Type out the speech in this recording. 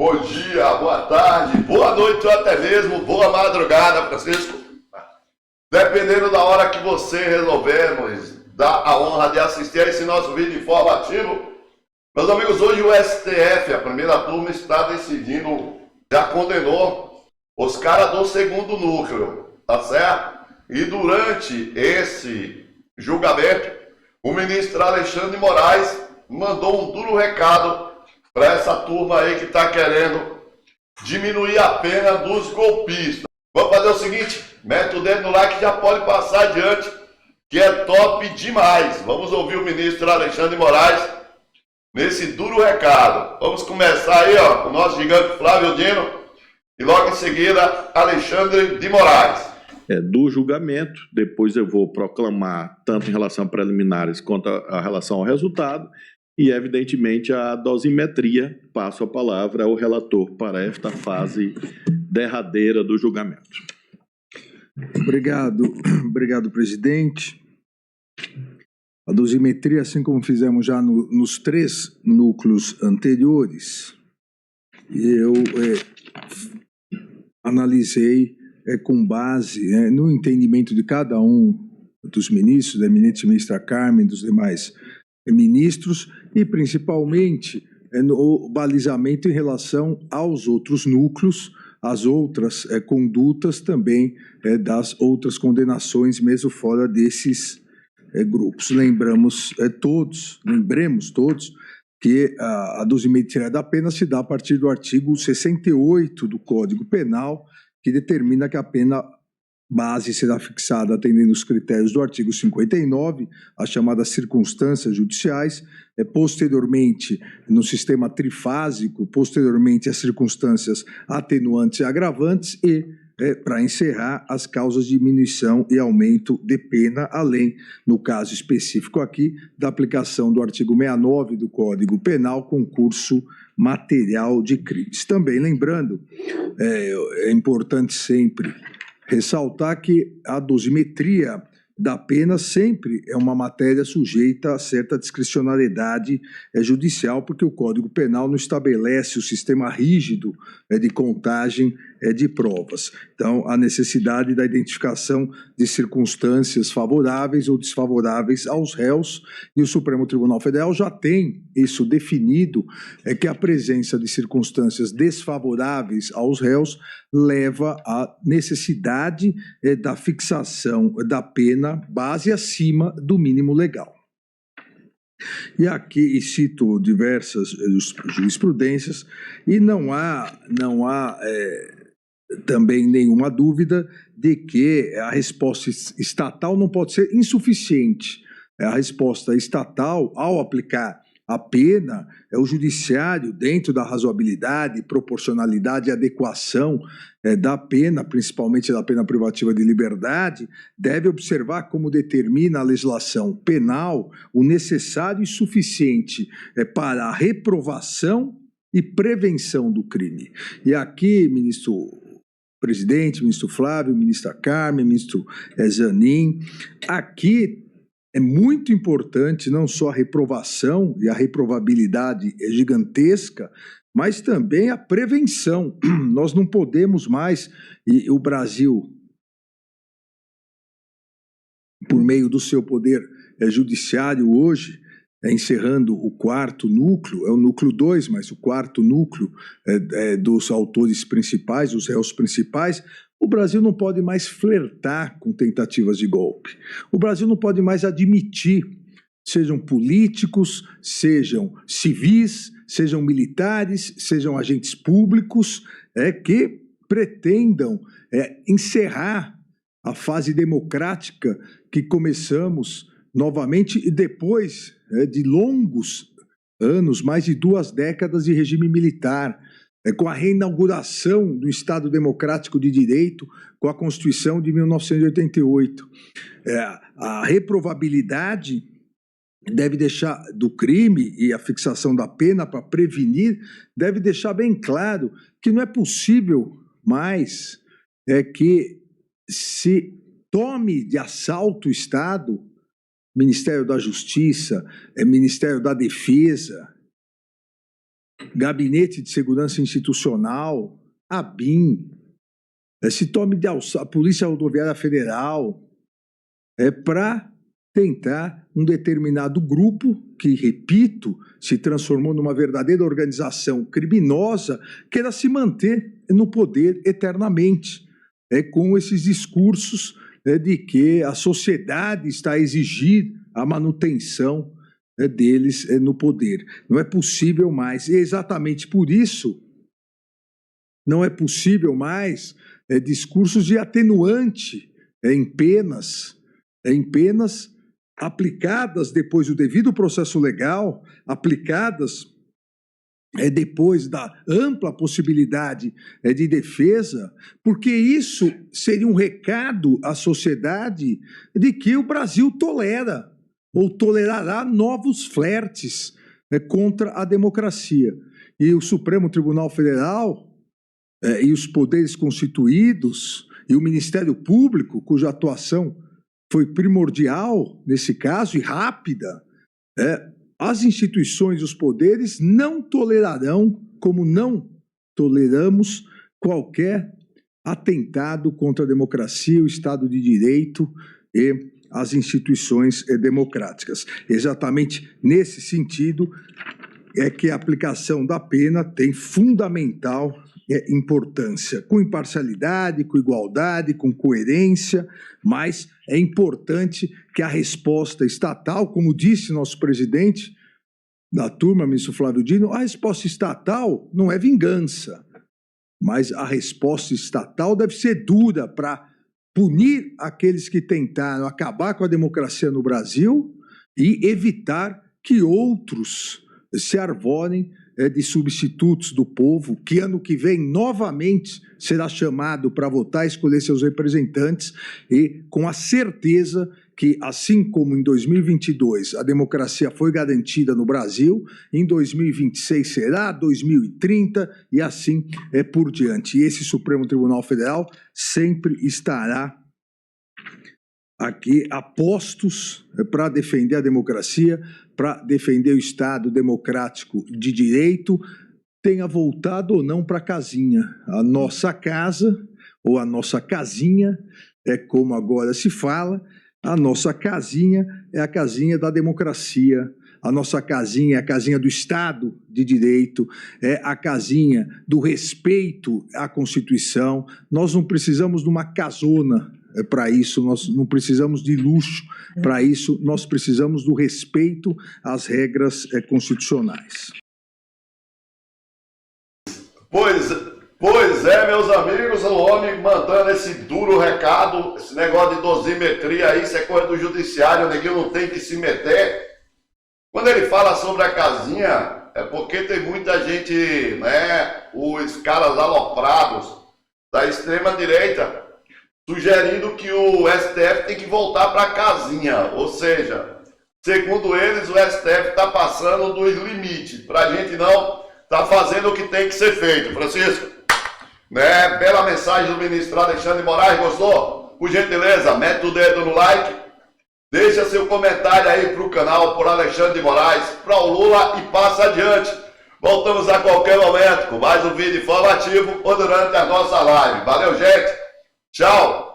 Bom dia, boa tarde, boa noite ou até mesmo boa madrugada, Francisco. Dependendo da hora que você resolver, nos dar a honra de assistir a esse nosso vídeo informativo. Meus amigos, hoje o STF, a primeira turma, está decidindo, já condenou os caras do segundo núcleo, tá certo? E durante esse julgamento, o ministro Alexandre de Moraes mandou um duro recado para essa turma aí que está querendo diminuir a pena dos golpistas. Vamos fazer o seguinte, mete o dedo no like e já pode passar adiante, que é top demais. Vamos ouvir o ministro Alexandre de Moraes nesse duro recado. Vamos começar aí, ó, com o nosso gigante Flávio Dino e logo em seguida Alexandre de Moraes. Do julgamento, depois eu vou proclamar tanto em relação a preliminares quanto a relação ao resultado e, evidentemente, a dosimetria. Passo a palavra ao relator para esta fase derradeira do julgamento. Obrigado, presidente. A dosimetria, assim como fizemos já nos 3 núcleos anteriores, eu analisei com base no entendimento de cada um dos ministros, da eminente ministra Carmen, dos demais ministros, e principalmente no balizamento em relação aos outros núcleos, as outras condutas também das outras condenações, mesmo fora desses grupos. Lembremos todos que a dosimetria da pena se dá a partir do artigo 68 do Código Penal, que determina que a pena base será fixada atendendo os critérios do artigo 59, as chamadas circunstâncias judiciais, posteriormente no sistema trifásico, posteriormente as circunstâncias atenuantes e agravantes e, para encerrar, as causas de diminuição e aumento de pena, além, no caso específico aqui, da aplicação do artigo 69 do Código Penal, concurso material de crimes. Também lembrando, é importante sempre ressaltar que a dosimetria da pena sempre é uma matéria sujeita a certa discricionariedade judicial, porque o Código Penal não estabelece o sistema rígido de contagem de provas. Então, a necessidade da identificação de circunstâncias favoráveis ou desfavoráveis aos réus, e o Supremo Tribunal Federal já tem isso definido, que a presença de circunstâncias desfavoráveis aos réus leva à necessidade da fixação da pena base acima do mínimo legal. E cito diversas jurisprudências, e não há também nenhuma dúvida de que a resposta estatal não pode ser insuficiente. A resposta estatal, ao aplicar a pena, o judiciário, dentro da razoabilidade, proporcionalidade e adequação da pena, principalmente da pena privativa de liberdade, deve observar como determina a legislação penal o necessário e suficiente para a reprovação e prevenção do crime. E aqui, presidente, ministro Flávio, ministra Carmen, ministro Zanin, aqui é muito importante não só a reprovação, e a reprovabilidade é gigantesca, mas também a prevenção. Nós não podemos mais, e o Brasil, por meio do seu poder judiciário hoje, encerrando o 4º núcleo, é o núcleo 2, mas o 4º núcleo dos autores principais, os réus principais, o Brasil não pode mais flertar com tentativas de golpe. O Brasil não pode mais admitir, sejam políticos, sejam civis, sejam militares, sejam agentes públicos, que pretendam encerrar a fase democrática que começamos novamente e depois de longos anos, mais de 2 décadas de regime militar, com a reinauguração do Estado Democrático de Direito, com a Constituição de 1988. A reprovabilidade deve deixar do crime e a fixação da pena para prevenir, deve deixar bem claro que não é possível mais que se tome de assalto o Estado, Ministério da Justiça, Ministério da Defesa, Gabinete de Segurança Institucional, a BIM, se tome de a Polícia Rodoviária Federal, para tentar um determinado grupo que, repito, se transformou numa verdadeira organização criminosa, queira se manter no poder eternamente, com esses discursos de que a sociedade está a exigir a manutenção deles no poder. Não é possível mais. E exatamente por isso, não é possível mais discursos de atenuante em penas aplicadas depois do devido processo legal, aplicadas depois da ampla possibilidade de defesa, porque isso seria um recado à sociedade de que o Brasil tolera ou tolerará novos flertes contra a democracia. E o Supremo Tribunal Federal e os poderes constituídos e o Ministério Público, cuja atuação foi primordial nesse caso e rápida, as instituições e os poderes não tolerarão, como não toleramos, qualquer atentado contra a democracia, o Estado de Direito e as instituições democráticas. Exatamente nesse sentido é que a aplicação da pena tem fundamental importância, com imparcialidade, com igualdade, com coerência, mas é importante que a resposta estatal, como disse nosso presidente da turma, ministro Flávio Dino, a resposta estatal não é vingança, mas a resposta estatal deve ser dura para punir aqueles que tentaram acabar com a democracia no Brasil e evitar que outros se arvorem de substitutos do povo, que ano que vem novamente será chamado para votar e escolher seus representantes, e com a certeza que, assim como em 2022 a democracia foi garantida no Brasil, em 2026 será, 2030 e assim por diante. E esse Supremo Tribunal Federal sempre estará aqui a postos para defender a democracia, para defender o Estado democrático de direito, tenha voltado ou não para a casinha. A nossa casa, ou a nossa casinha, como agora se fala, a nossa casinha é a casinha da democracia, a nossa casinha é a casinha do Estado de Direito, é a casinha do respeito à Constituição. Nós não precisamos de uma casona para isso, nós não precisamos de luxo para isso, nós precisamos do respeito às regras constitucionais. Pois é, meus amigos, o homem mandando esse duro recado, esse negócio de dosimetria aí, isso é coisa do judiciário, o neguinho não tem que se meter. Quando ele fala sobre a casinha, é porque tem muita gente, né, os caras aloprados da extrema-direita, sugerindo que o STF tem que voltar para a casinha, ou seja, segundo eles, o STF está passando dos limites, para a gente não tá fazendo o que tem que ser feito. Francisco, né, bela mensagem do ministro Alexandre de Moraes, gostou? Por gentileza, mete o dedo no like, deixa seu comentário aí para o canal, por Alexandre de Moraes, para o Lula e passa adiante. Voltamos a qualquer momento com mais um vídeo informativo ou durante a nossa live. Valeu, gente! Tchau!